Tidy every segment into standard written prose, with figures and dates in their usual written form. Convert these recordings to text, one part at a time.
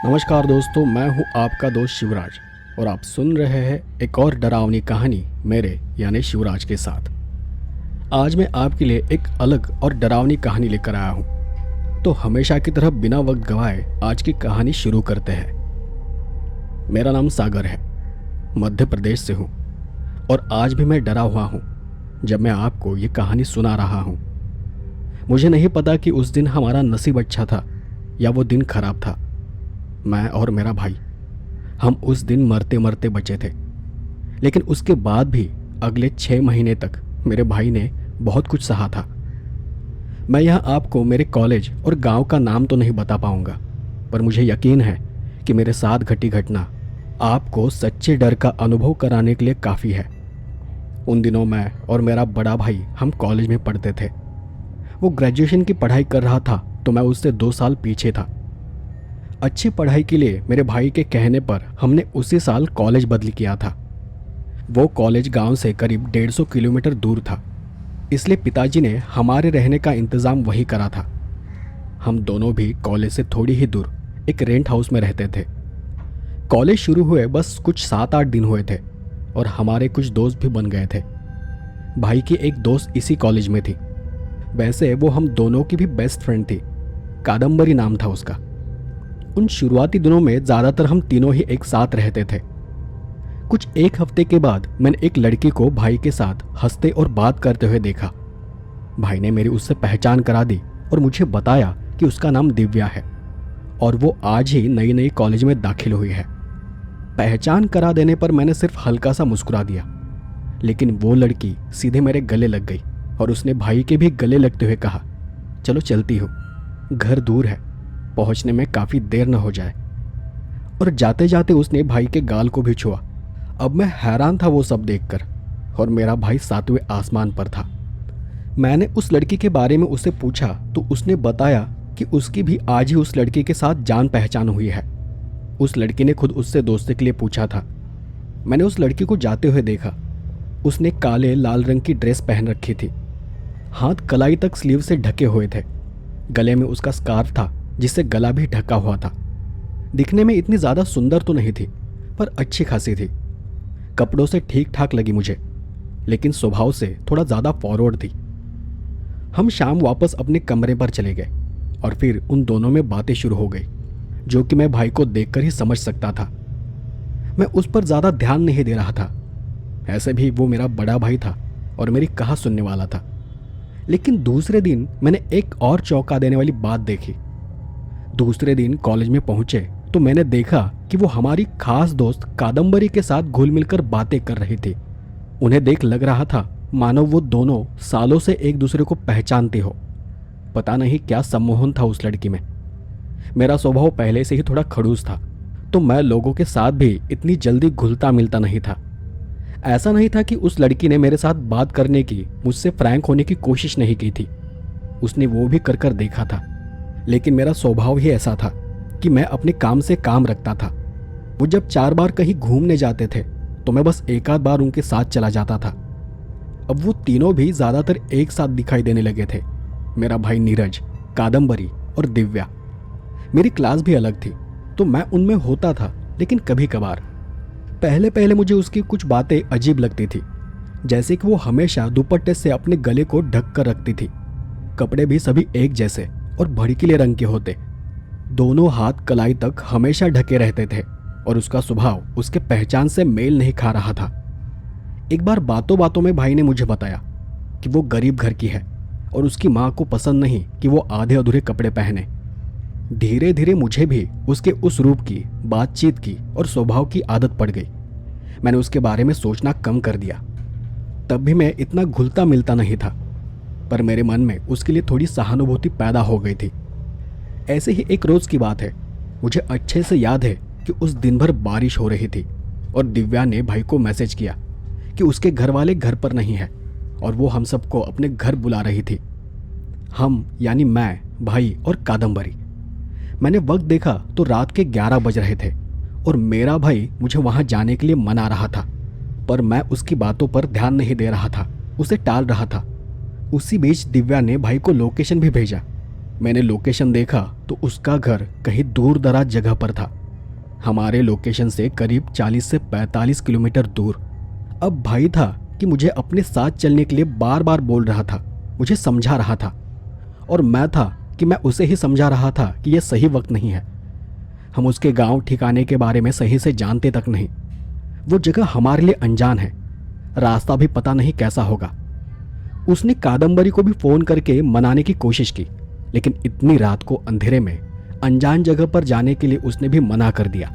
नमस्कार दोस्तों, मैं हूं आपका दोस्त शिवराज और आप सुन रहे हैं एक और डरावनी कहानी मेरे यानी शिवराज के साथ। आज मैं आपके लिए एक अलग और डरावनी कहानी लेकर आया हूं। तो हमेशा की तरह बिना वक्त गवाए आज की कहानी शुरू करते हैं। मेरा नाम सागर है, मध्य प्रदेश से हूं और आज भी मैं डरा हुआ हूं जब मैं आपको ये कहानी सुना रहा हूं। मुझे नहीं पता कि उस दिन हमारा नसीब अच्छा था या वो दिन खराब था। मैं और मेरा भाई, हम उस दिन मरते मरते बचे थे। लेकिन उसके बाद भी अगले 6 महीने तक मेरे भाई ने बहुत कुछ सहा था। मैं यहाँ आपको मेरे कॉलेज और गांव का नाम तो नहीं बता पाऊंगा, पर मुझे यकीन है कि मेरे साथ घटी घटना आपको सच्चे डर का अनुभव कराने के लिए काफ़ी है। उन दिनों मैं और मेरा बड़ा भाई हम कॉलेज में पढ़ते थे। वो ग्रेजुएशन की पढ़ाई कर रहा था तो मैं उससे 2 साल पीछे था। अच्छी पढ़ाई के लिए मेरे भाई के कहने पर हमने उसी साल कॉलेज बदली किया था। वो कॉलेज गांव से करीब 150 किलोमीटर दूर था, इसलिए पिताजी ने हमारे रहने का इंतज़ाम वही करा था। हम दोनों भी कॉलेज से थोड़ी ही दूर एक रेंट हाउस में रहते थे। कॉलेज शुरू हुए बस कुछ 7-8 दिन हुए थे और हमारे कुछ दोस्त भी बन गए थे। भाई की एक दोस्त इसी कॉलेज में थी। वैसे वो हम दोनों की भी बेस्ट फ्रेंड थी, कादम्बरी नाम था उसका। उन शुरुआती दिनों में ज़्यादातर हम तीनों ही एक साथ रहते थे। कुछ 1 हफ्ते के बाद मैंने एक लड़की को भाई के साथ हंसते और बात करते हुए देखा। भाई ने मेरी उससे पहचान करा दी और मुझे बताया कि उसका नाम दिव्या है और वो आज ही नई नई कॉलेज में दाखिल हुई है। पहचान करा देने पर मैंने सिर्फ हल्का सा मुस्कुरा दिया, लेकिन वो लड़की सीधे मेरे गले लग गई और उसने भाई के भी गले लगते हुए कहा, चलो चलती हो, घर दूर है, पहुंचने में काफ़ी देर न हो जाए। और जाते जाते उसने भाई के गाल को भी छुआ। अब मैं हैरान था वो सब देखकर, और मेरा भाई 7वें आसमान पर था। मैंने उस लड़की के बारे में उससे पूछा तो उसने बताया कि उसकी भी आज ही उस लड़की के साथ जान पहचान हुई है। उस लड़की ने खुद उससे दोस्ती के लिए पूछा था। मैंने उस लड़की को जाते हुए देखा। उसने काले लाल रंग की ड्रेस पहन रखी थी, हाथ कलाई तक स्लीव से ढके हुए थे। गले में उसका स्कार्फ था जिससे गला भी ढका हुआ था। दिखने में इतनी ज़्यादा सुंदर तो नहीं थी, पर अच्छी खासी थी। कपड़ों से ठीक ठाक लगी मुझे, लेकिन स्वभाव से थोड़ा ज़्यादा फॉरवर्ड थी। हम शाम वापस अपने कमरे पर चले गए और फिर उन दोनों में बातें शुरू हो गई, जो कि मैं भाई को देखकर ही समझ सकता था। मैं उस पर ज़्यादा ध्यान नहीं दे रहा था, ऐसे भी वो मेरा बड़ा भाई था और मेरी कहा सुनने वाला था। लेकिन दूसरे दिन मैंने एक और चौंका देने वाली बात देखी। दूसरे दिन कॉलेज में पहुंचे तो मैंने देखा कि वो हमारी खास दोस्त कादम्बरी के साथ घुल मिलकर बातें कर रही थी। उन्हें देख लग रहा था मानो वो दोनों सालों से एक दूसरे को पहचानती हो। पता नहीं क्या सम्मोहन था उस लड़की में। मेरा स्वभाव पहले से ही थोड़ा खड़ूस था, तो मैं लोगों के साथ भी इतनी जल्दी घुलता मिलता नहीं था। ऐसा नहीं था कि उस लड़की ने मेरे साथ बात करने की, मुझसे फ्रैंक होने की कोशिश नहीं की थी। उसने वो भी कर कर देखा था, लेकिन मेरा स्वभाव ही ऐसा था कि मैं अपने काम से काम रखता था। वो जब 4 बार कहीं घूमने जाते थे तो मैं बस 1 आध बार उनके साथ चला जाता था। अब वो तीनों भी ज़्यादातर एक साथ दिखाई देने लगे थे, मेरा भाई नीरज, कादम्बरी और दिव्या। मेरी क्लास भी अलग थी तो मैं उनमें होता था, लेकिन कभी कभार। पहले पहले मुझे उसकी कुछ बातें अजीब लगती थी, जैसे कि वो हमेशा दुपट्टे से अपने गले को ढक कर रखती थी। कपड़े भी सभी एक जैसे और भड़कीले रंग के होते। दोनों हाथ कलाई तक हमेशा ढके रहते थे और उसका स्वभाव उसके पहचान से मेल नहीं खा रहा था। एक बार बातों बातों में भाई ने मुझे बताया कि वो गरीब घर की है और उसकी माँ को पसंद नहीं कि वो आधे अधूरे कपड़े पहने। धीरे धीरे मुझे भी उसके उस रूप की, बातचीत की और स्वभाव की आदत पड़ गई। मैंने उसके बारे में सोचना कम कर दिया। तब भी मैं इतना घुलता मिलता नहीं था, पर मेरे मन में उसके लिए थोड़ी सहानुभूति पैदा हो गई थी। ऐसे ही एक रोज़ की बात है, मुझे अच्छे से याद है कि उस दिन भर बारिश हो रही थी और दिव्या ने भाई को मैसेज किया कि उसके घर वाले घर पर नहीं है और वो हम सबको अपने घर बुला रही थी। हम यानी मैं, भाई और कादम्बरी। मैंने वक्त देखा तो रात के 11 बज रहे थे और मेरा भाई मुझे वहाँ जाने के लिए मना रहा था, पर मैं उसकी बातों पर ध्यान नहीं दे रहा था, उसे टाल रहा था। उसी बीच दिव्या ने भाई को लोकेशन भी भेजा। मैंने लोकेशन देखा तो उसका घर कहीं दूर दराज जगह पर था, हमारे लोकेशन से करीब 40 से 45 किलोमीटर दूर। अब भाई था कि मुझे अपने साथ चलने के लिए बार बार बोल रहा था, मुझे समझा रहा था, और मैं था कि मैं उसे ही समझा रहा था कि यह सही वक्त नहीं है। हम उसके गांव ठिकाने के बारे में सही से जानते तक नहीं। वो जगह हमारे लिए अनजान है, रास्ता भी पता नहीं कैसा होगा। उसने कादम्बरी को भी फोन करके मनाने की कोशिश की, लेकिन इतनी रात को अंधेरे में अनजान जगह पर जाने के लिए उसने भी मना कर दिया।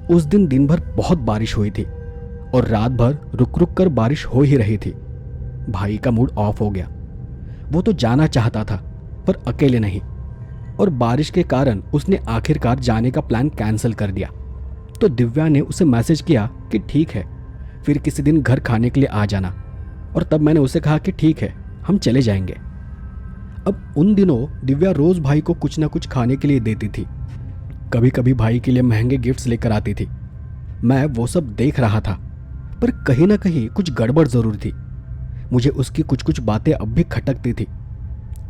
उस दिन दिन भर बहुत बारिश हुई थी और रात भर रुक रुक कर बारिश हो ही रही थी। भाई का मूड ऑफ हो गया। वो तो जाना चाहता था पर अकेले नहीं, और बारिश के कारण उसने आखिरकार जाने का प्लान कैंसिल कर दिया। तो दिव्या ने उसे मैसेज किया कि ठीक है, फिर किसी दिन घर खाने के लिए आ जाना, और तब मैंने उसे कहा कि ठीक है, हम चले जाएंगे। अब उन दिनों दिव्या रोज भाई को कुछ ना कुछ खाने के लिए देती थी। कभी कभी भाई के लिए महंगे गिफ्ट्स लेकर आती थी। मैं वो सब देख रहा था, पर कहीं ना कहीं कुछ गड़बड़ जरूर थी। मुझे उसकी कुछ कुछ बातें अब भी खटकती थी।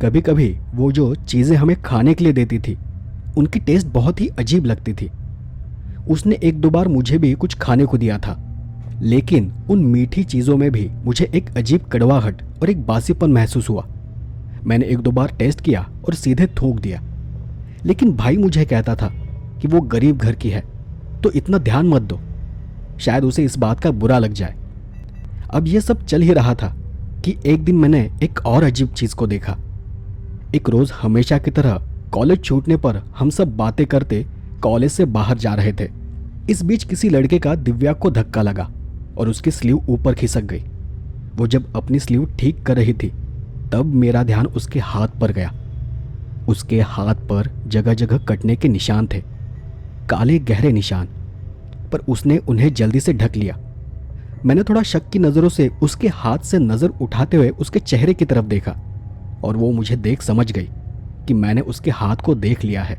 कभी कभी वो जो चीज़ें हमें खाने के लिए देती थी उनकी टेस्ट बहुत ही अजीब लगती थी। उसने एक दो बार मुझे भी कुछ खाने को दिया था, लेकिन उन मीठी चीज़ों में भी मुझे एक अजीब कड़वाहट और एक बासीपन महसूस हुआ। मैंने एक दो बार टेस्ट किया और सीधे थूक दिया, लेकिन भाई मुझे कहता था कि वो गरीब घर की है तो इतना ध्यान मत दो, शायद उसे इस बात का बुरा लग जाए। अब ये सब चल ही रहा था कि एक दिन मैंने एक और अजीब चीज़ को देखा। एक रोज़ हमेशा की तरह कॉलेज छूटने पर हम सब बातें करते कॉलेज से बाहर जा रहे थे। इस बीच किसी लड़के का दिव्या को धक्का लगा और उसकी स्लीव ऊपर खिसक गई। वो जब अपनी स्लीव ठीक कर रही थी तब मेरा ध्यान उसके हाथ पर गया। उसके हाथ पर जगह जगह कटने के निशान थे, काले गहरे निशान, पर उसने उन्हें जल्दी से ढक लिया। मैंने थोड़ा शक की नज़रों से उसके हाथ से नज़र उठाते हुए उसके चेहरे की तरफ देखा, और वो मुझे देख समझ गई कि मैंने उसके हाथ को देख लिया है।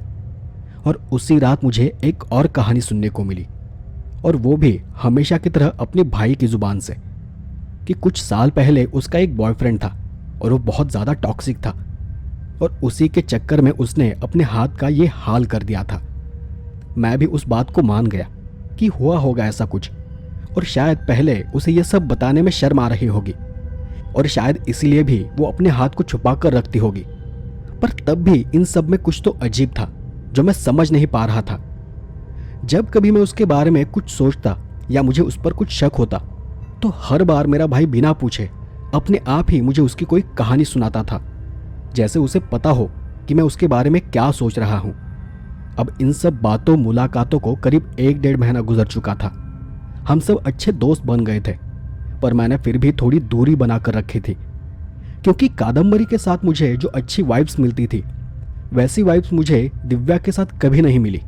और उसी रात मुझे एक और कहानी सुनने को मिली, और वो भी हमेशा की तरह अपने भाई की ज़ुबान से, कि कुछ साल पहले उसका एक बॉयफ्रेंड था और वो बहुत ज़्यादा टॉक्सिक था, और उसी के चक्कर में उसने अपने हाथ का ये हाल कर दिया था। मैं भी उस बात को मान गया कि हुआ होगा ऐसा कुछ, और शायद पहले उसे ये सब बताने में शर्म आ रही होगी, और शायद इसीलिए भी वो अपने हाथ को छुपा कर रखती होगी। पर तब भी इन सब में कुछ तो अजीब था जो मैं समझ नहीं पा रहा था। जब कभी मैं उसके बारे में कुछ सोचता या मुझे उस पर कुछ शक होता तो हर बार मेरा भाई बिना पूछे अपने आप ही मुझे उसकी कोई कहानी सुनाता था, जैसे उसे पता हो कि मैं उसके बारे में क्या सोच रहा हूँ। अब इन सब बातों मुलाकातों को करीब 1-1.5 महीना गुजर चुका था। हम सब अच्छे दोस्त बन गए थे, पर मैंने फिर भी थोड़ी दूरी बनाकर रखी थी, क्योंकि कादम्बरी के साथ मुझे जो अच्छी वाइब्स मिलती थी वैसी वाइब्स मुझे दिव्या के साथ कभी नहीं मिली।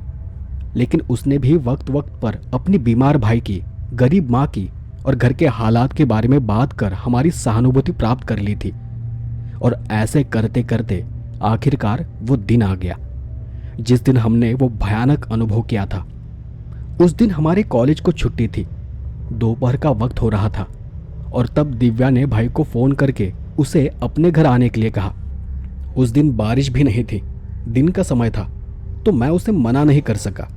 लेकिन उसने भी वक्त वक्त पर अपनी बीमार भाई की, गरीब माँ की और घर के हालात के बारे में बात कर हमारी सहानुभूति प्राप्त कर ली थी। और ऐसे करते करते आखिरकार वो दिन आ गया जिस दिन हमने वो भयानक अनुभव किया था। उस दिन हमारे कॉलेज को छुट्टी थी, दोपहर का वक्त हो रहा था, और तब दिव्या ने भाई को फ़ोन करके उसे अपने घर आने के लिए कहा। उस दिन बारिश भी नहीं थी, दिन का समय था, तो मैं उसे मना नहीं कर सका।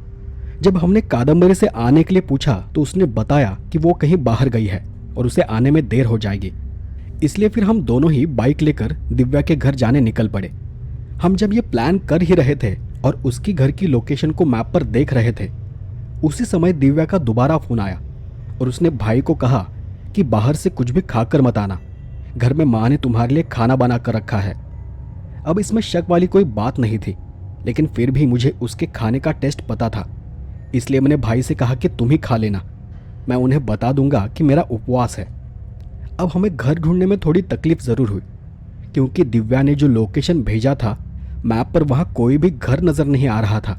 जब हमने कादम्बरी से आने के लिए पूछा तो उसने बताया कि वो कहीं बाहर गई है और उसे आने में देर हो जाएगी, इसलिए फिर हम दोनों ही बाइक लेकर दिव्या के घर जाने निकल पड़े। हम जब ये प्लान कर ही रहे थे और उसकी घर की लोकेशन को मैप पर देख रहे थे, उसी समय दिव्या का दोबारा फ़ोन आया और उसने भाई को कहा कि बाहर से कुछ भी खाकर मत आना, घर में माँ ने तुम्हारे लिए खाना बना कर रखा है। अब इसमें शक वाली कोई बात नहीं थी, लेकिन फिर भी मुझे उसके खाने का टेस्ट पता था, इसलिए मैंने भाई से कहा कि तुम ही खा लेना, मैं उन्हें बता दूंगा कि मेरा उपवास है। अब हमें घर ढूंढने में थोड़ी तकलीफ ज़रूर हुई, क्योंकि दिव्या ने जो लोकेशन भेजा था मैप पर वहाँ कोई भी घर नज़र नहीं आ रहा था।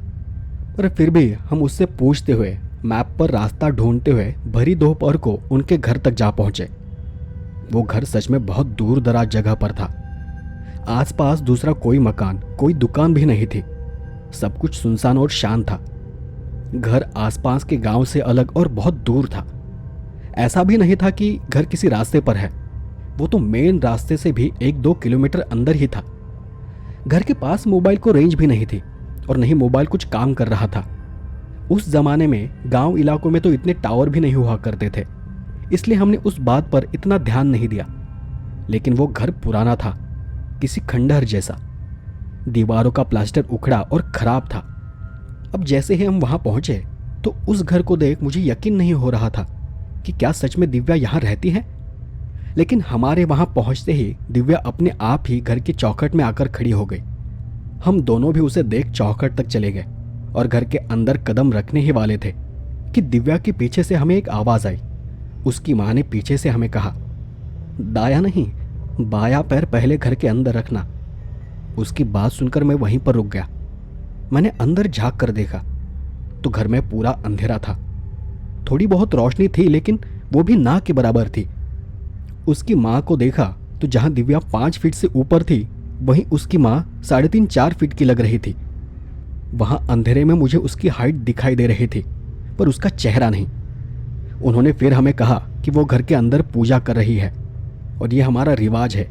पर फिर भी हम उससे पूछते हुए, मैप पर रास्ता ढूंढते हुए भरी दोपहर को उनके घर तक जा पहुँचे। वो घर सच में बहुत दूर दराज जगह पर था। आसपास दूसरा कोई मकान, कोई दुकान भी नहीं थी, सब कुछ सुनसान और शांत था। घर आसपास के गांव से अलग और बहुत दूर था। ऐसा भी नहीं था कि घर किसी रास्ते पर है, वो तो मेन रास्ते से भी 1-2 किलोमीटर अंदर ही था। घर के पास मोबाइल को रेंज भी नहीं थी और नहीं मोबाइल कुछ काम कर रहा था। उस जमाने में गांव इलाकों में तो इतने टावर भी नहीं हुआ करते थे, इसलिए हमने उस बात पर इतना ध्यान नहीं दिया। लेकिन वो घर पुराना था, किसी खंडहर जैसा। दीवारों का प्लास्टर उखड़ा और खराब था। अब जैसे ही हम वहां पहुंचे तो उस घर को देख मुझे यकीन नहीं हो रहा था कि क्या सच में दिव्या यहां रहती है। लेकिन हमारे वहां पहुंचते ही दिव्या अपने आप ही घर की चौखट में आकर खड़ी हो गई। हम दोनों भी उसे देख चौखट तक चले गए और घर के अंदर कदम रखने ही वाले थे कि दिव्या के पीछे से हमें एक आवाज आई। उसकी माँ ने पीछे से हमें कहा, दाया नहीं, बाया पैर पहले घर के अंदर रखना। उसकी बात सुनकर मैं वहीं पर रुक गया। मैंने अंदर झांक कर देखा तो घर में पूरा अंधेरा था। थोड़ी बहुत रोशनी थी लेकिन वो भी ना के बराबर थी। उसकी माँ को देखा तो जहां दिव्या 5 फीट से ऊपर थी वहीं उसकी माँ 3.5-4 फीट की लग रही थी। वहां अंधेरे में मुझे उसकी हाइट दिखाई दे रही थी पर उसका चेहरा नहीं। उन्होंने फिर हमें कहा कि वो घर के अंदर पूजा कर रही है और ये हमारा रिवाज है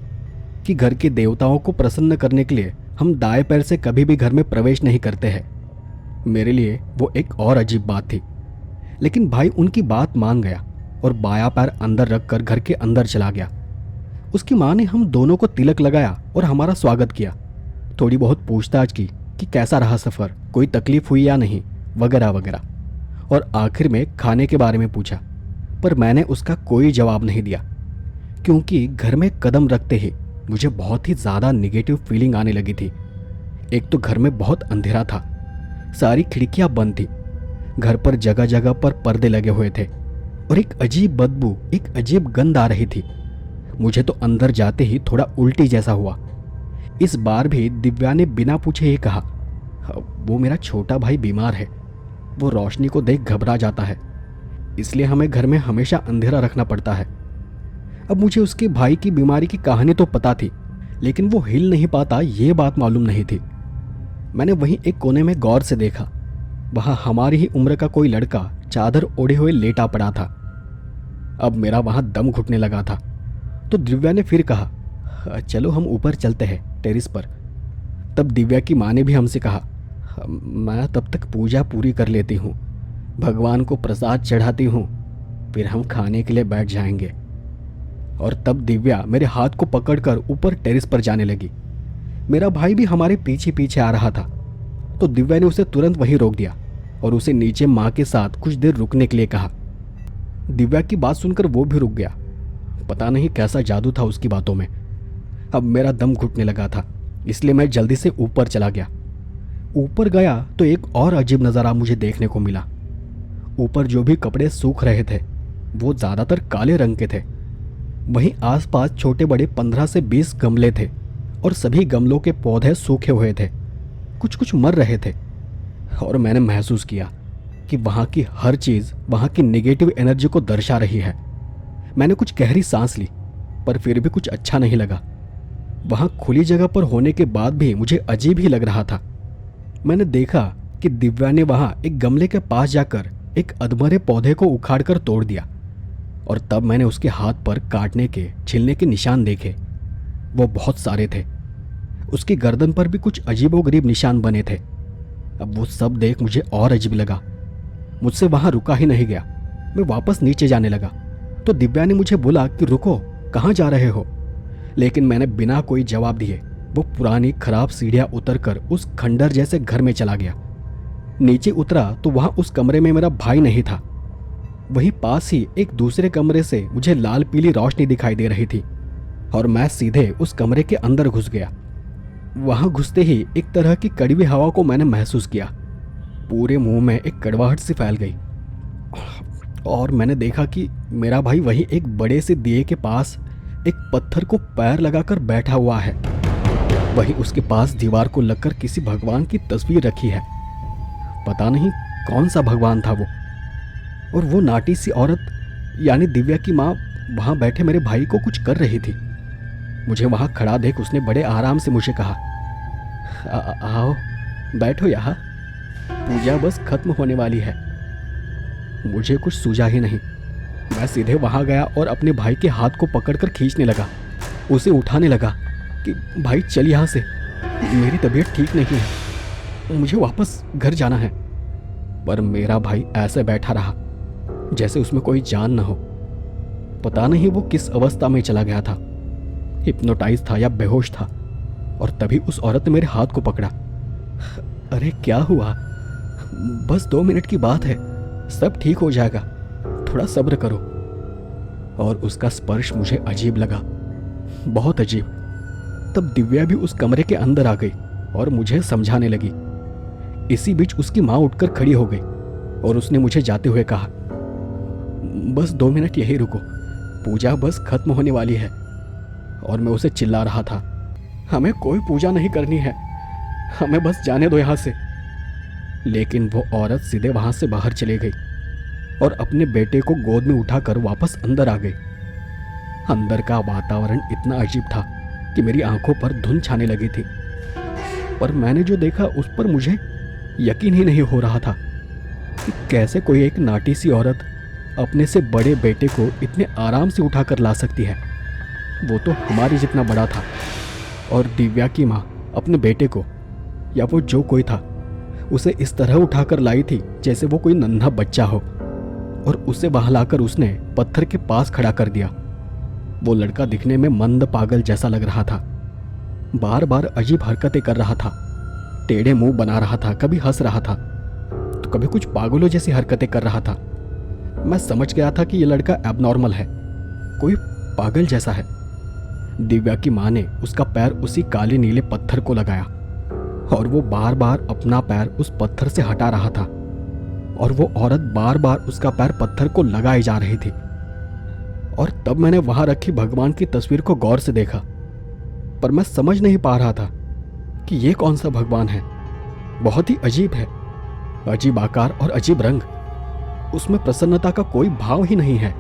कि घर के देवताओं को प्रसन्न करने के लिए हम दाएं पैर से कभी भी घर में प्रवेश नहीं करते हैं। मेरे लिए वो एक और अजीब बात थी, लेकिन भाई उनकी बात मान गया और बायां पैर अंदर रखकर घर के अंदर चला गया। उसकी माँ ने हम दोनों को तिलक लगाया और हमारा स्वागत किया। थोड़ी बहुत पूछताछ की कि कैसा रहा सफ़र, कोई तकलीफ हुई या नहीं, वगैरह वगैरह। और आखिर में खाने के बारे में पूछा, पर मैंने उसका कोई जवाब नहीं दिया क्योंकि घर में कदम रखते ही मुझे बहुत ही ज़्यादा निगेटिव फीलिंग आने लगी थी। एक तो घर में बहुत अंधेरा था, सारी खिड़कियां बंद थी, घर पर जगह जगह पर पर्दे लगे हुए थे और एक अजीब बदबू, एक अजीब गंध आ रही थी। मुझे तो अंदर जाते ही थोड़ा उल्टी जैसा हुआ। इस बार भी दिव्या ने बिना पूछे ही कहा, वो मेरा छोटा भाई बीमार है, वो रोशनी को देख घबरा जाता है, इसलिए हमें घर में हमेशा अंधेरा रखना पड़ता है। अब मुझे उसके भाई की बीमारी की कहानी तो पता थी, लेकिन वो हिल नहीं पाता ये बात मालूम नहीं थी। मैंने वहीं एक कोने में गौर से देखा, वहां हमारी ही उम्र का कोई लड़का चादर ओढ़े हुए लेटा पड़ा था। अब मेरा वहां दम घुटने लगा था तो दिव्या ने फिर कहा, चलो हम ऊपर चलते हैं, टेरिस पर। तब दिव्या की माँ ने भी हमसे कहा, मैं तब तक पूजा पूरी कर लेती हूँ, भगवान को प्रसाद चढ़ाती हूँ, फिर हम खाने के लिए बैठ जाएंगे। और तब दिव्या मेरे हाथ को पकड़कर ऊपर टेरिस पर जाने लगी। मेरा भाई भी हमारे पीछे पीछे आ रहा था तो दिव्या ने उसे तुरंत वहीं रोक दिया और उसे नीचे माँ के साथ कुछ देर रुकने के लिए कहा। दिव्या की बात सुनकर वो भी रुक गया। पता नहीं कैसा जादू था उसकी बातों में। अब मेरा दम घुटने लगा था, इसलिए मैं जल्दी से ऊपर चला गया। ऊपर गया तो एक और अजीब नज़ारा मुझे देखने को मिला। ऊपर जो भी कपड़े सूख रहे थे वो ज़्यादातर काले रंग के थे। वहीं आसपास छोटे बड़े 15 से 20 गमले थे और सभी गमलों के पौधे सूखे हुए थे, कुछ कुछ मर रहे थे। और मैंने महसूस किया कि वहाँ की हर चीज़ वहाँ की नेगेटिव एनर्जी को दर्शा रही है। मैंने कुछ गहरी सांस ली पर फिर भी कुछ अच्छा नहीं लगा। वहाँ खुली जगह पर होने के बाद भी मुझे अजीब ही लग रहा था। मैंने देखा कि दिव्या ने वहाँ एक गमले के पास जाकर एक अधमरे पौधे को उखाड़कर तोड़ दिया और तब मैंने उसके हाथ पर काटने के, छिलने के निशान देखे। वो बहुत सारे थे। उसकी गर्दन पर भी कुछ अजीबोगरीब निशान बने थे। अब वो सब देख मुझे और अजीब लगा। मुझसे वहाँ रुका ही नहीं गया। मैं वापस नीचे जाने लगा तो दिव्या ने मुझे बोला कि रुको, कहाँ जा रहे हो? लेकिन मैंने बिना कोई जवाब दिए वो पुरानी खराब सीढ़ियाँ उतरकर उस खंडर जैसे घर में चला गया। नीचे उतरा तो वहाँ उस कमरे में मेरा भाई नहीं था। वहीं पास ही एक दूसरे कमरे से मुझे लाल पीली रोशनी दिखाई दे रही थी और मैं सीधे उस कमरे के अंदर घुस गया। वहां घुसते ही एक तरह की कड़वी हवा को मैंने महसूस किया। पूरे मुंह में एक कड़वाहट सी फैल गई और मैंने देखा कि मेरा भाई वहीं एक बड़े से दिए के पास एक पत्थर को पैर लगाकर बैठा हुआ है। वहीं उसके पास दीवार को लगकर किसी भगवान की तस्वीर रखी है। पता नहीं कौन सा भगवान था वो। और वो नाटी सी औरत यानी दिव्या की माँ वहाँ बैठे मेरे भाई को कुछ कर रही थी। मुझे वहाँ खड़ा देख उसने बड़े आराम से मुझे कहा, आओ बैठो यहाँ, पूजा बस खत्म होने वाली है। मुझे कुछ सूझा ही नहीं। मैं सीधे वहाँ गया और अपने भाई के हाथ को पकड़कर खींचने लगा, उसे उठाने लगा कि भाई चल यहाँ से, मेरी तबीयत ठीक नहीं है, मुझे वापस घर जाना है। पर मेरा भाई ऐसे बैठा रहा जैसे उसमें कोई जान न हो। पता नहीं वो किस अवस्था में चला गया था, हिप्नोटाइज था या बेहोश था। और तभी उस औरत ने मेरे हाथ को पकड़ा। अरे क्या हुआ? बस 2 मिनट की बात है, सब ठीक हो जाएगा, थोड़ा सब्र करो। और उसका स्पर्श मुझे अजीब लगा, बहुत अजीब। तब दिव्या भी उस कमरे के अंदर आ गई और मुझे समझाने लगी। इसी बीच उसकी माँ उठकर खड़ी हो गई और उसने मुझे जाते हुए कहा, बस 2 मिनट यही रुको, पूजा बस खत्म होने वाली है। और मैं उसे चिल्ला रहा था, हमें कोई पूजा नहीं करनी है, हमें बस जाने दो यहाँ से। लेकिन वो औरत सीधे वहां से बाहर चली गई और अपने बेटे को गोद में उठाकर वापस अंदर आ गई। अंदर का वातावरण इतना अजीब था कि मेरी आंखों पर धुंध छाने लगी थी। पर मैंने जो देखा उस पर मुझे यकीन ही नहीं हो रहा था कि कैसे कोई एक नाटी सी औरत अपने से बड़े बेटे को इतने आराम से उठाकर ला सकती है। वो तो हमारे जितना बड़ा था। और दिव्या की माँ अपने बेटे को, या वो जो कोई था, उसे इस तरह उठाकर लाई थी जैसे वो कोई नन्हा बच्चा हो। और उसे वहां लाकर उसने पत्थर के पास खड़ा कर दिया। वो लड़का दिखने में मंद पागल जैसा लग रहा था, बार बार अजीब हरकतें कर रहा था, टेढ़े मुंह बना रहा था, कभी हंस रहा था तो कभी कुछ पागलों जैसी हरकतें कर रहा था। मैं समझ गया था कि यह लड़का एबनॉर्मल है, कोई पागल जैसा है। दिव्या की माँ ने उसका पैर उसी काले नीले पत्थर को लगाया और वो बार बार अपना पैर उस पत्थर से हटा रहा था। और वो औरत बार बार उसका पैर पत्थर को लगाए जा रही थी। और तब मैंने वहां रखी भगवान की तस्वीर को गौर से देखा, पर मैं समझ नहीं पा रहा था कि ये कौन सा भगवान है। बहुत ही अजीब है, अजीब आकार और अजीब रंग, उसमें प्रसन्नता का कोई भाव ही नहीं है।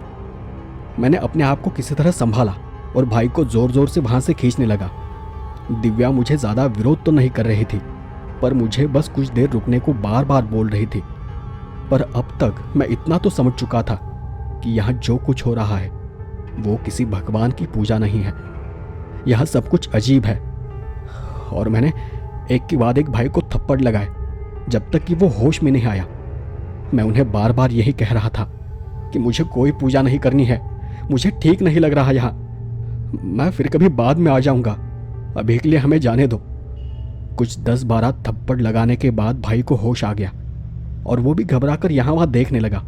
मैंने अपने आप को किसी तरह संभाला और भाई को जोर जोर से वहां से खींचने लगा। दिव्या मुझे ज्यादा विरोध तो नहीं कर रही थी, पर मुझे बस कुछ देर रुकने को बार बार बोल रही थी। पर अब तक मैं इतना तो समझ चुका था कि यहाँ जो कुछ हो रहा है वो किसी भगवान की पूजा नहीं है, यह सब कुछ अजीब है। और मैंने एक के बाद एक भाई को थप्पड़ लगाए जब तक कि वो होश में नहीं आया। मैं उन्हें बार बार यही कह रहा था कि मुझे कोई पूजा नहीं करनी है, मुझे ठीक नहीं लग रहा यहाँ, मैं फिर कभी बाद में आ जाऊंगा, अभी के लिए हमें जाने दो। कुछ 10-12 थप्पड़ लगाने के बाद भाई को होश आ गया और वो भी घबराकर यहाँ वहाँ देखने लगा।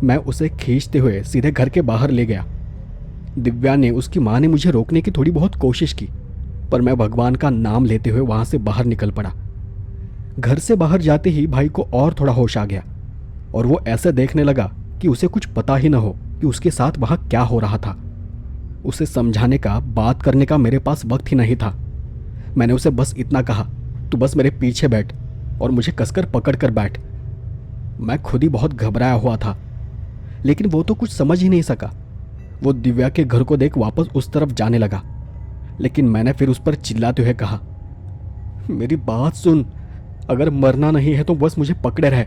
मैं उसे खींचते हुए सीधे घर के बाहर ले गया। दिव्या ने, उसकी माँ ने मुझे रोकने की थोड़ी बहुत कोशिश की, पर मैं भगवान का नाम लेते हुए वहां से बाहर निकल पड़ा। घर से बाहर जाते ही भाई को और थोड़ा होश आ गया और वो ऐसे देखने लगा कि उसे कुछ पता ही न हो कि उसके साथ वहां क्या हो रहा था। उसे समझाने का, बात करने का मेरे पास वक्त ही नहीं था। मैंने उसे बस इतना कहा, तू बस मेरे पीछे बैठ और मुझे कसकर पकड़ कर बैठ। मैं खुद ही बहुत घबराया हुआ था, लेकिन वो तो कुछ समझ ही नहीं सका। वो दिव्या के घर को देख वापस उस तरफ जाने लगा, लेकिन मैंने फिर उस पर चिल्लाते हुए कहा, मेरी बात सुन, अगर मरना नहीं है तो बस मुझे पकड़े रहे।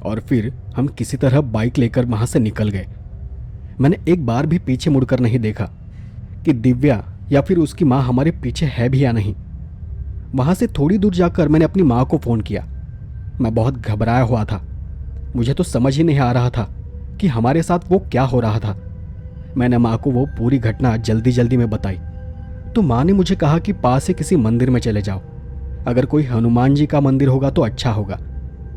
और फिर हम किसी तरह बाइक लेकर वहां से निकल गए। मैंने एक बार भी पीछे मुड़कर नहीं देखा कि दिव्या या फिर उसकी माँ हमारे पीछे है भी या नहीं। वहां से थोड़ी दूर जाकर मैंने अपनी माँ को फ़ोन किया। मैं बहुत घबराया हुआ था, मुझे तो समझ ही नहीं आ रहा था कि हमारे साथ वो क्या हो रहा था। मैंने माँ को वो पूरी घटना जल्दी जल्दी में बताई तो माँ ने मुझे कहा कि पास से किसी मंदिर में चले जाओ, अगर कोई हनुमान जी का मंदिर होगा तो अच्छा होगा,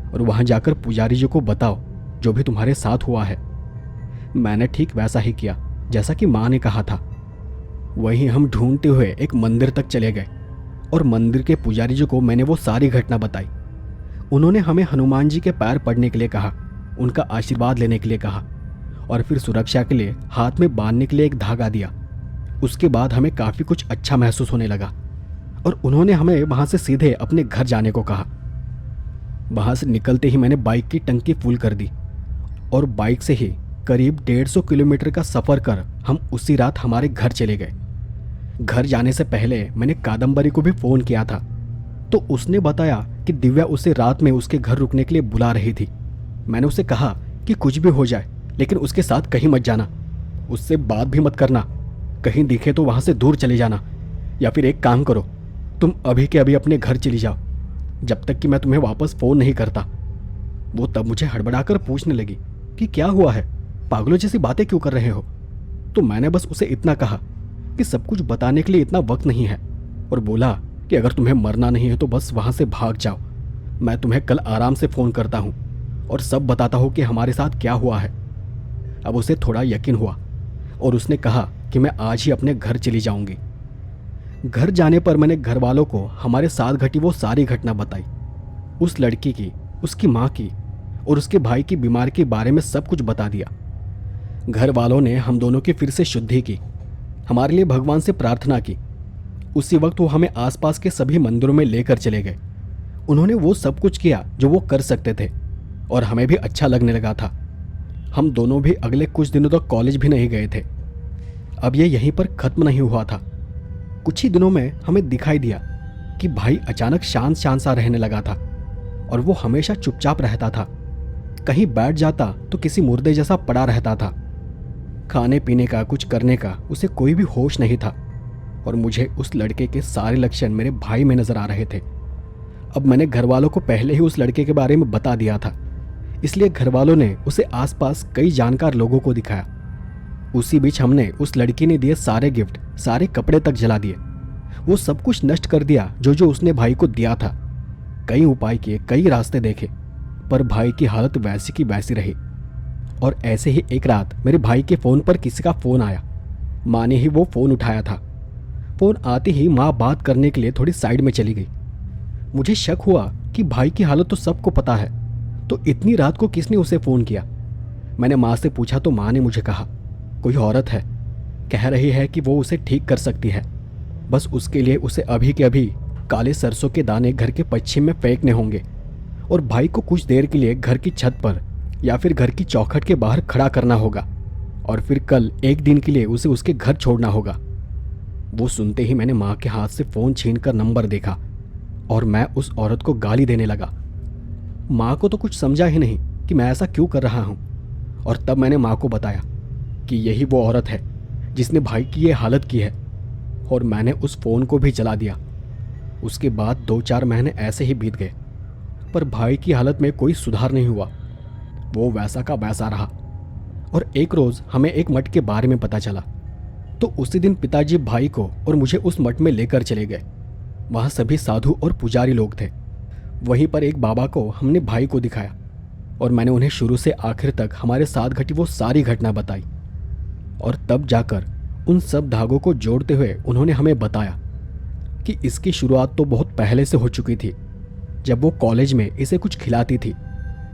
और वहां जाकर पुजारी जी को बताओ जो भी तुम्हारे साथ हुआ है। मैंने ठीक वैसा ही किया जैसा कि माँ ने कहा था। वहीं हम ढूंढते हुए एक मंदिर तक चले गए और मंदिर के पुजारी जी को मैंने वो सारी घटना बताई। उन्होंने हमें हनुमान जी के पैर पड़ने के लिए कहा, उनका आशीर्वाद लेने के लिए कहा और फिर सुरक्षा के लिए हाथ में बांधने के लिए एक धागा दिया। उसके बाद हमें काफ़ी कुछ अच्छा महसूस होने लगा और उन्होंने हमें वहाँ से सीधे अपने घर जाने को कहा। वहाँ से निकलते ही मैंने बाइक की टंकी फुल कर दी और बाइक से ही करीब 150 किलोमीटर का सफ़र कर हम उसी रात हमारे घर चले गए। घर जाने से पहले मैंने कादम्बरी को भी फ़ोन किया था तो उसने बताया कि दिव्या उसे रात में उसके घर रुकने के लिए बुला रही थी। मैंने उसे कहा कि कुछ भी हो जाए लेकिन उसके साथ कहीं मत जाना, उससे बात भी मत करना, कहीं दिखे तो वहाँ से दूर चले जाना, या फिर एक काम करो, तुम अभी के अभी अपने घर चली जाओ, जब तक कि मैं तुम्हें वापस फ़ोन नहीं करता। वो तब मुझे हड़बड़ाकर पूछने लगी कि क्या हुआ है, पागलों जैसी बातें क्यों कर रहे हो। तो मैंने बस उसे इतना कहा कि सब कुछ बताने के लिए इतना वक्त नहीं है, और बोला कि अगर तुम्हें मरना नहीं है तो बस वहाँ से भाग जाओ। मैं तुम्हें कल आराम से फ़ोन करता हूँ और सब बताता हूँ कि हमारे साथ क्या हुआ है। अब उसे थोड़ा यकीन हुआ और उसने कहा कि मैं आज ही अपने घर चली जाऊंगी। घर जाने पर मैंने घर वालों को हमारे साथ घटी वो सारी घटना बताई, उस लड़की की, उसकी माँ की और उसके भाई की बीमारी के बारे में सब कुछ बता दिया। घर वालों ने हम दोनों की फिर से शुद्धि की, हमारे लिए भगवान से प्रार्थना की। उसी वक्त वो हमें आसपास के सभी मंदिरों में लेकर चले गए। उन्होंने वो सब कुछ किया जो वो कर सकते थे और हमें भी अच्छा लगने लगा था। हम दोनों भी अगले कुछ दिनों तक कॉलेज भी नहीं गए थे। अब ये यहीं पर खत्म नहीं हुआ था। कुछ ही दिनों में हमें दिखाई दिया कि भाई अचानक शांत शांत सा रहने लगा था और वो हमेशा चुपचाप रहता था। कहीं बैठ जाता तो किसी मुर्दे जैसा पड़ा रहता था। खाने पीने का, कुछ करने का उसे कोई भी होश नहीं था और मुझे उस लड़के के सारे लक्षण मेरे भाई में नजर आ रहे थे। अब मैंने घर वालों को पहले ही उस लड़के के बारे में बता दिया था, इसलिए घर वालों ने उसे आसपास कई जानकार लोगों को दिखाया। उसी बीच हमने उस लड़की ने दिए सारे गिफ्ट, सारे कपड़े तक जला दिए। वो सब कुछ नष्ट कर दिया जो जो उसने भाई को दिया था। कई उपाय किए, कई रास्ते देखे, पर भाई की हालत वैसी की वैसी रही। और ऐसे ही एक रात मेरे भाई के फ़ोन पर किसी का फ़ोन आया। माँ ने ही वो फ़ोन उठाया था। फ़ोन आते ही माँ बात करने के लिए थोड़ी साइड में चली गई। मुझे शक हुआ कि भाई की हालत तो सबको पता है, तो इतनी रात को किसने उसे फ़ोन किया। मैंने माँ से पूछा तो माँ ने मुझे कहा, कोई औरत है, कह रही है कि वो उसे ठीक कर सकती है, बस उसके लिए उसे अभी के अभी काले सरसों के दाने घर के पश्चिम में फेंकने होंगे और भाई को कुछ देर के लिए घर की छत पर या फिर घर की चौखट के बाहर खड़ा करना होगा और फिर कल एक दिन के लिए उसे उसके घर छोड़ना होगा। वो सुनते ही मैंने माँ के हाथ से फ़ोन छीनकर नंबर देखा और मैं उस औरत को गाली देने लगा। माँ को तो कुछ समझा ही नहीं कि मैं ऐसा क्यों कर रहा हूँ, और तब मैंने माँ को बताया कि यही वो औरत है जिसने भाई की ये हालत की है, और मैंने उस फ़ोन को भी जला दिया। उसके बाद 2-4 महीने ऐसे ही बीत गए, पर भाई की हालत में कोई सुधार नहीं हुआ। वो वैसा का वैसा रहा। और एक रोज़ हमें एक मठ के बारे में पता चला, तो उसी दिन पिताजी भाई को और मुझे उस मठ में लेकर चले गए। वहाँ सभी साधु और पुजारी लोग थे। वहीं पर एक बाबा को हमने भाई को दिखाया और मैंने उन्हें शुरू से आखिर तक हमारे साथ घटी वो सारी घटना बताई। और तब जाकर उन सब धागों को जोड़ते हुए उन्होंने हमें बताया कि इसकी शुरुआत तो बहुत पहले से हो चुकी थी। जब वो कॉलेज में इसे कुछ खिलाती थी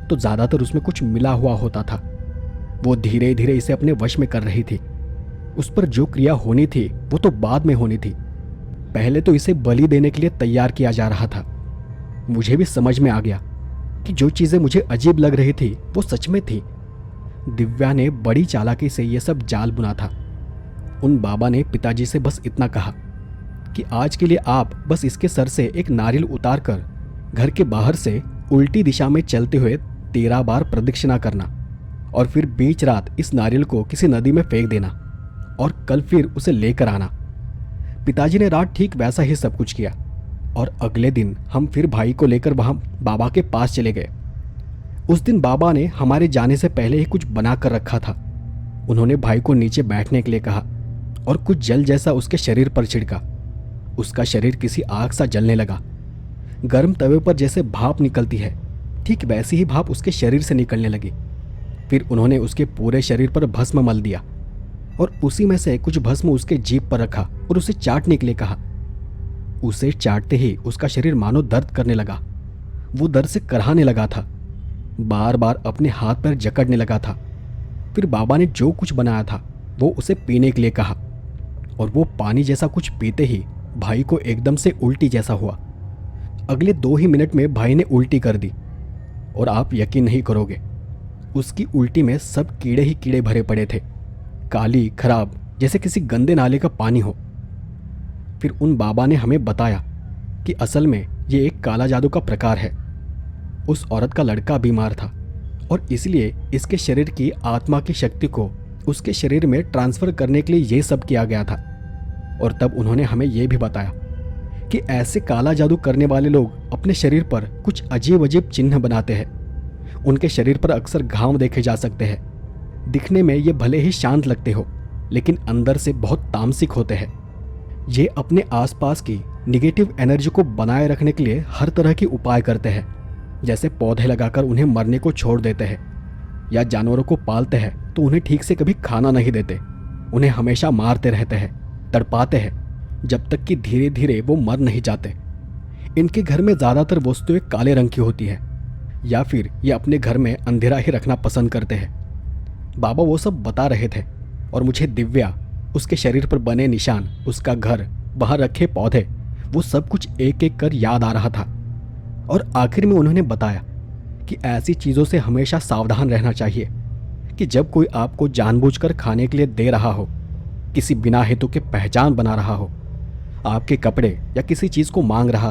तो ज़्यादातर उसमें कुछ मिला हुआ होता था। वो धीरे धीरे इसे अपने वश में कर रही थी। उस पर जो क्रिया होनी थी वो तो बाद में होनी थी। पहले तो इसे बलि देने के लिए तैयार किया जा रहा था। मुझे भी समझ में आ गया कि जो चीज़ें मुझे अजीब लग रही थी वो सच में थी। दिव्या ने बड़ी चालाकी से ये सब जाल बुना था। उन बाबा ने पिताजी से बस इतना कहा कि आज के लिए आप बस इसके सर से एक नारियल उतार कर घर के बाहर से उल्टी दिशा में चलते हुए 13 बार प्रदक्षिणा करना और फिर बीच रात इस नारियल को किसी नदी में फेंक देना और कल फिर उसे लेकर आना। पिताजी ने रात ठीक वैसा ही सब कुछ किया और अगले दिन हम फिर भाई को लेकर वहाँ बाबा के पास चले गए। उस दिन बाबा ने हमारे जाने से पहले ही कुछ बना कर रखा था। उन्होंने भाई को नीचे बैठने के लिए कहा और कुछ जल जैसा उसके शरीर पर छिड़का। उसका शरीर किसी आग सा जलने लगा। गर्म तवे पर जैसे भाप निकलती है, ठीक वैसी ही भाप उसके शरीर से निकलने लगी। फिर उन्होंने उसके पूरे शरीर पर भस्म मल दिया और उसी में से कुछ भस्म उसके जीभ पर रखा और उसे चाटने के लिए कहा। उसे चाटते ही उसका शरीर मानो दर्द करने लगा। वो दर्द से कराहने लगा था, बार बार अपने हाथ पैर जकड़ने लगा था। फिर बाबा ने जो कुछ बनाया था वो उसे पीने के लिए कहा और वो पानी जैसा कुछ पीते ही भाई को एकदम से उल्टी जैसा हुआ। अगले 2 ही मिनट में भाई ने उल्टी कर दी और आप यकीन नहीं करोगे, उसकी उल्टी में सब कीड़े ही कीड़े भरे पड़े थे, काली खराब जैसे किसी गंदे नाले का पानी हो। फिर उन बाबा ने हमें बताया कि असल में ये एक काला जादू का प्रकार है। उस औरत का लड़का बीमार था और इसलिए इसके शरीर की आत्मा की शक्ति को उसके शरीर में ट्रांसफ़र करने के लिए ये सब किया गया था। और तब उन्होंने हमें ये भी बताया कि ऐसे काला जादू करने वाले लोग अपने शरीर पर कुछ अजीब अजीब चिन्ह बनाते हैं। उनके शरीर पर अक्सर घाव देखे जा सकते हैं। दिखने में ये भले ही शांत लगते हो, लेकिन अंदर से बहुत तामसिक होते हैं। ये अपने आसपास की निगेटिव एनर्जी को बनाए रखने के लिए हर तरह के उपाय करते हैं, जैसे पौधे लगाकर उन्हें मरने को छोड़ देते हैं, या जानवरों को पालते हैं तो उन्हें ठीक से कभी खाना नहीं देते, उन्हें हमेशा मारते रहते हैं, तड़पाते हैं, जब तक कि धीरे धीरे वो मर नहीं जाते। इनके घर में ज़्यादातर वस्तुएं काले रंग की होती है, या फिर ये अपने घर में अंधेरा ही रखना पसंद करते हैं। बाबा वो सब बता रहे थे और मुझे दिव्या, उसके शरीर पर बने निशान, उसका घर, वहाँ रखे पौधे, वो सब कुछ एक एक कर याद आ रहा था। और आखिर में उन्होंने बताया कि ऐसी चीज़ों से हमेशा सावधान रहना चाहिए कि जब कोई आपको जानबूझकर खाने के लिए दे रहा हो, किसी बिना हेतु के पहचान बना रहा हो, आपके कपड़े या किसी चीज़ को मांग रहा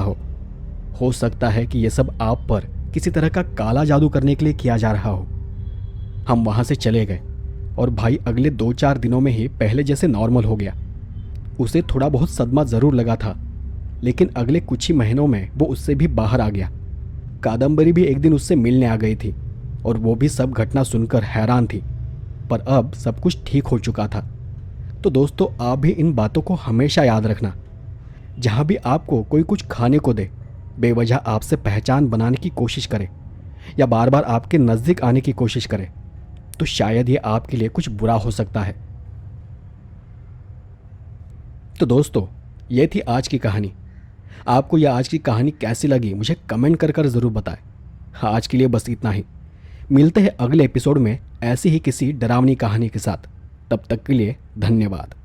हो सकता है कि यह सब आप पर किसी तरह का काला जादू करने के लिए किया जा रहा हो। हम वहाँ से चले गए और भाई अगले 2-4 दिनों में ही पहले जैसे नॉर्मल हो गया। उसे थोड़ा बहुत सदमा ज़रूर लगा था, लेकिन अगले कुछ ही महीनों में वो उससे भी बाहर आ गया। कादम्बरी भी एक दिन उससे मिलने आ गई थी और वो भी सब घटना सुनकर हैरान थी, पर अब सब कुछ ठीक हो चुका था। तो दोस्तों, आप भी इन बातों को हमेशा याद रखना। जहाँ भी आपको कोई कुछ खाने को दे, बेवजह आपसे पहचान बनाने की कोशिश करे या बार बार आपके नज़दीक आने की कोशिश करे, तो शायद ये आपके लिए कुछ बुरा हो सकता है। तो दोस्तों, ये थी आज की कहानी। आपको यह आज की कहानी कैसी लगी मुझे कमेंट कर ज़रूर बताएं। आज के लिए बस इतना ही। मिलते हैं अगले एपिसोड में ऐसी ही किसी डरावनी कहानी के साथ। तब तक के लिए धन्यवाद।